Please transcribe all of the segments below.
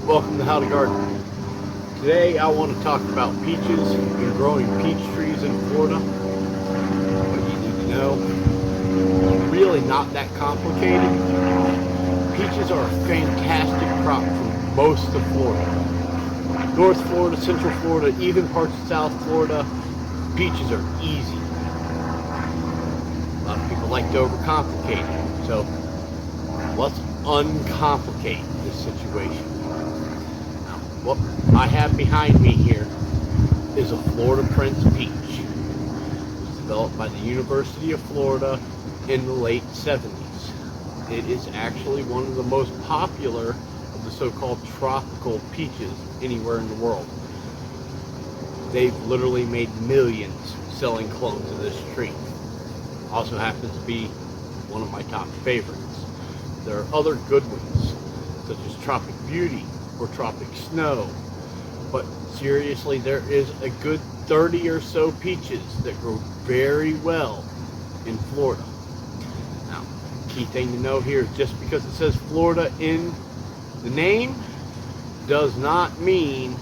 Welcome to How to Garden. Today I want to talk about peaches and growing peach trees in Florida. What you need to know. Really not that complicated. Peaches are a fantastic crop for most of Florida. North Florida, Central Florida, even parts of South Florida, peaches are easy. A lot of people like to overcomplicate it. So let's uncomplicate this situation. Now, what I have behind me here is a Florida Prince peach. It was developed by the University of Florida in the late 70s. It is actually one of the most popular of the so-called tropical peaches anywhere in the world. They've literally made millions selling clones of this tree. Also happens to be one of my top favorites. There are other good ones, such as Tropic Beauty or Tropic Snow. But seriously, there is a good 30 or so peaches that grow very well in Florida. Now, key thing to know here is just because it says Florida in the name does not mean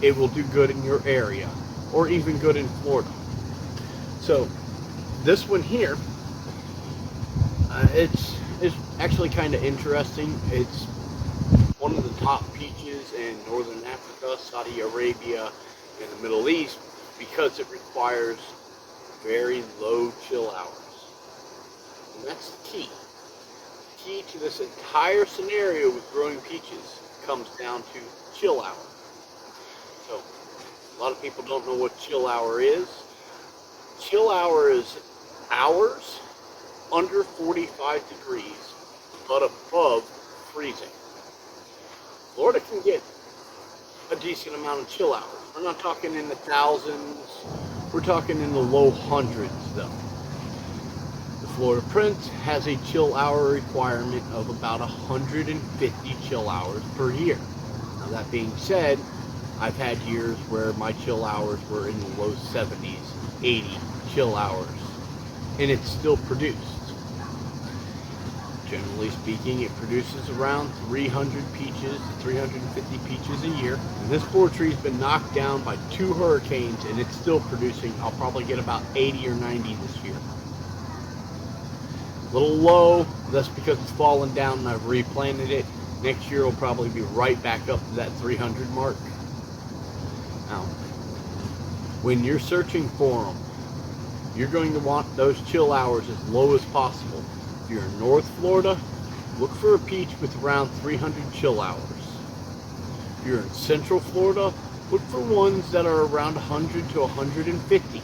it will do good in your area or even good in Florida. So this one here, it's actually kind of interesting. It's one of the top peaches in Northern Africa, Saudi Arabia, and the Middle East because it requires very low chill hours. And that's the key. The key to this entire scenario with growing peaches comes down to chill hour. So a lot of people don't know what chill hour is. Chill hour is hours under 45 degrees but above freezing. Florida can get a decent amount of chill hours. We're not talking in the thousands, we're talking in the low hundreds though. The Florida Prince has a chill hour requirement of about 150 chill hours per year. Now that being said, I've had years where my chill hours were in the low 70s, 80 chill hours, and it's still produced. Generally speaking, it produces around 300 peaches, 350 peaches a year. And this poor tree's been knocked down by 2 hurricanes and it's still producing. I'll probably get about 80 or 90 this year. A little low, that's because it's fallen down and I've replanted it. Next year will probably be right back up to that 300 mark. Now, when you're searching for them, you're going to want those chill hours as low as possible. If you're in North Florida, look for a peach with around 300 chill hours. If you're in Central Florida, look for ones that are around 100 to 150.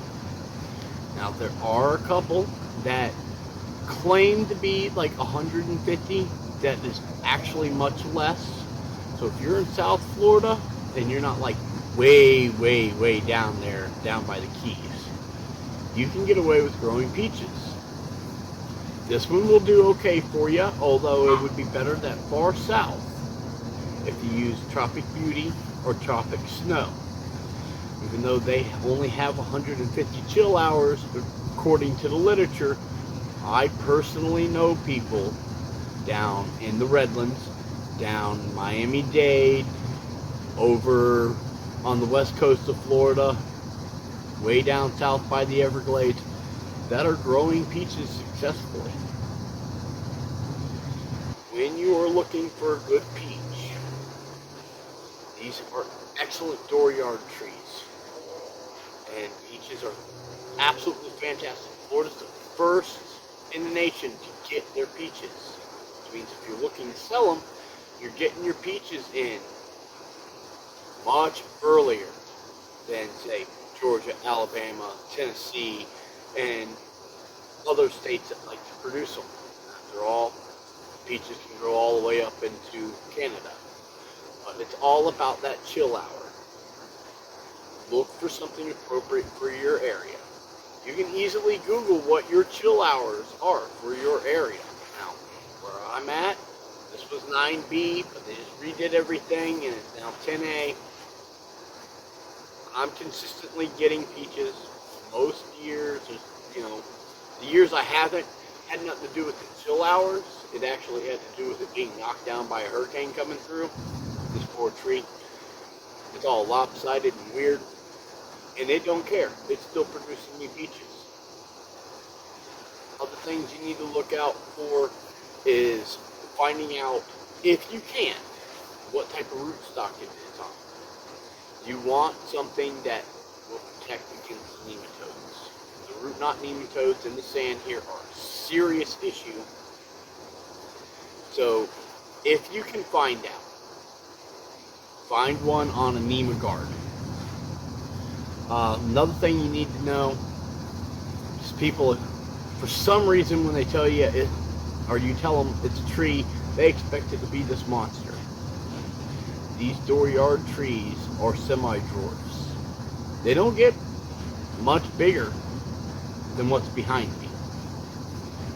Now, there are a couple that claim to be like 150 that is actually much less. So if you're in South Florida and you're not like way down there, down by the Keys, you can get away with growing peaches. This one will do okay for you, although it would be better that far south if you use Tropic Beauty or Tropic Snow. Even though they only have 150 chill hours, according to the literature, I personally know people down in the Redlands, down Miami-Dade, over on the west coast of Florida, way down south by the Everglades, that are growing peaches successfully. When you are looking for a good peach, these are excellent dooryard trees. And peaches are absolutely fantastic. Florida's the first in the nation to get their peaches. Which means if you're looking to sell them, you're getting your peaches in much earlier than, say, Georgia, Alabama, Tennessee, and other states that like to produce them. After all, peaches can grow all the way up into Canada. But it's all about that chill hour. Look for something appropriate for your area. You can easily Google what your chill hours are for your area. Now, where I'm at, this was 9B, but they just redid everything and it's now 10A. I'm consistently getting peaches most years. The years I haven't, had nothing to do with the chill hours. It actually had to do with it being knocked down by a hurricane coming through. This poor tree. It's all lopsided and weird. And it don't care. It's still producing me peaches. Other things you need to look out for is finding out, if you can, what type of rootstock it is on. You want something that will protect against nematodes. The root knot nematodes in the sand here are a serious issue. So if you can find out, find one on a NemaGuard. Another thing you need to know is people, for some reason, when they tell you it, or you tell them it's a tree, they expect it to be this monster. These dooryard trees are semi-dwarfs. They don't get much bigger than what's behind me.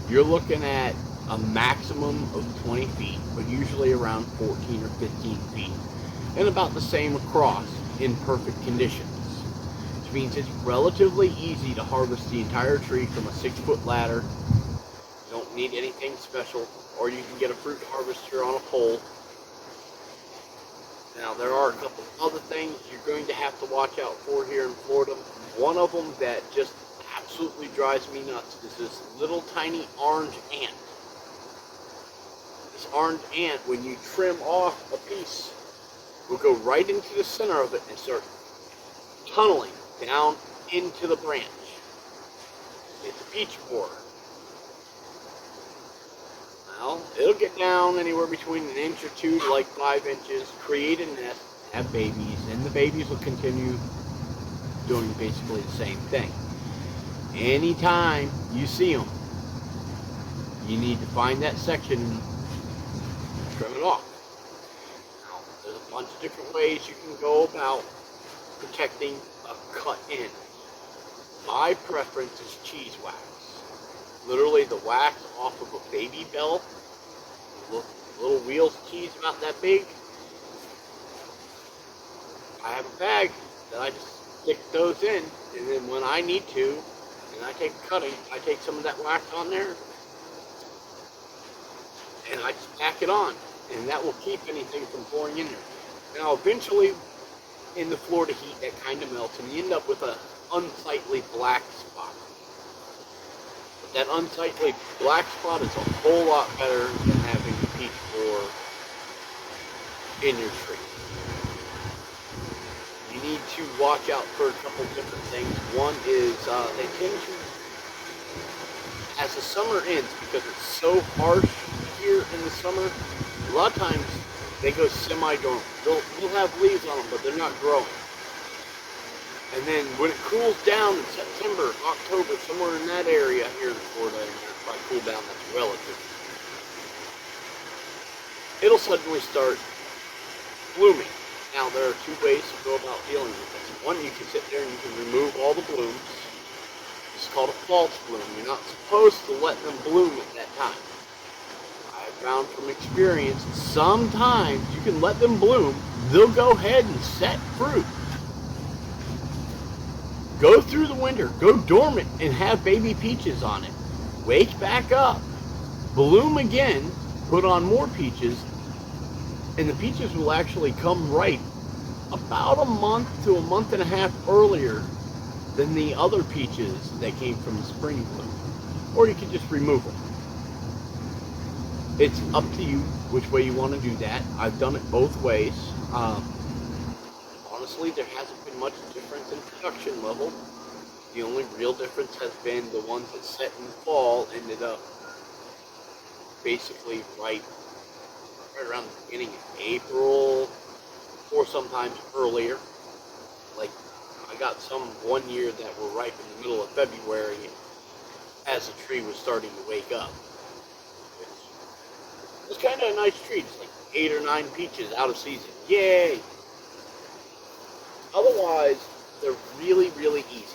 You're looking at a maximum of 20 feet, but usually around 14 or 15 feet, and about the same across in perfect conditions. Which means it's relatively easy to harvest the entire tree from a 6-foot ladder. You don't need anything special, or you can get a fruit harvester on a pole. Now, there are a couple other things you're going to have to watch out for here in Florida. One of them that just absolutely drives me nuts is this little tiny orange ant. This orange ant, when you trim off a piece, will go right into the center of it and start tunneling down into the branch. It's a peach borer. Well, it'll get down anywhere between an inch or 2 to like 5 inches, create a nest, have babies, and the babies will continue doing basically the same thing. Anytime you see them, you need to find that section and trim it off. Now, there's a bunch of different ways you can go about protecting a cut end. My preference is cheese wax. Literally the wax off of a baby bell, little wheels of cheese about that big. I have a bag that I just stick those in, and then when I need to, and I take cutting, I take some of that wax on there, and I just pack it on, and that will keep anything from pouring in there. Now eventually, in the Florida heat, that kind of melts, and you end up with an unsightly black spot. That unsightly black spot is a whole lot better than having a peach borer in your tree. You need to watch out for a couple different things. One is they tend to, as the summer ends, because it's so harsh here in the summer, a lot of times they go semi-dormant. They'll have leaves on them, but they're not growing. And then when it cools down in September, October, somewhere in that area here in Florida, and by cool down, that's relative, it'll suddenly start blooming. Now, there are 2 ways to go about dealing with this. One, you can sit there and you can remove all the blooms. It's called a false bloom. You're not supposed to let them bloom at that time. I've found from experience, sometimes you can let them bloom, they'll go ahead and set fruit. Go through the winter, go dormant, and have baby peaches on it. Wake back up, bloom again, put on more peaches, and the peaches will actually come ripe about a month to a month and a half earlier than the other peaches that came from the spring bloom. Or you can just remove them. It's up to you which way you want to do that. I've done it both ways. Honestly, there hasn't been much difference in production level. The only real difference has been the ones that set in the fall ended up basically right around the beginning of April, or sometimes earlier. Like, I got some one year that were ripe in the middle of February as the tree was starting to wake up. It was kind of a nice treat. It's like 8 or 9 peaches out of season. Yay! Otherwise, they're really, really easy.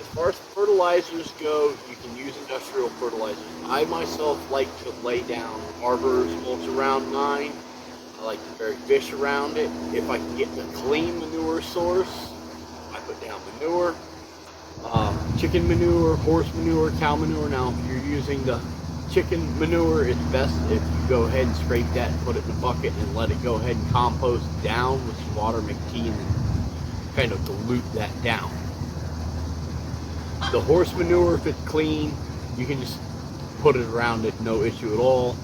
As far as fertilizers go, you can use industrial fertilizers. I myself like to lay down Arbor's Mulch Around 9. I like to bury fish around it. If I can get the clean manure source, I put down manure. Chicken manure, horse manure, cow manure. Now, if you're using the chicken manure, it's best if you go ahead and scrape that and put it in a bucket and let it go ahead and compost down with some water, make tea, and then kind of dilute that down. The horse manure, if it's clean, you can just put it around it, no issue at all.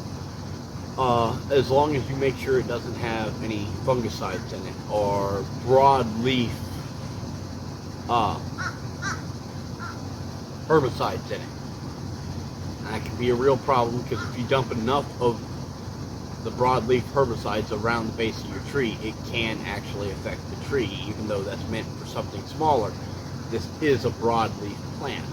As long as you make sure it doesn't have any fungicides in it or broadleaf herbicides in it. And that can be a real problem because if you dump enough of the broadleaf herbicides around the base of your tree, it can actually affect the tree, even though that's meant for something smaller. This is a broadleaf plant.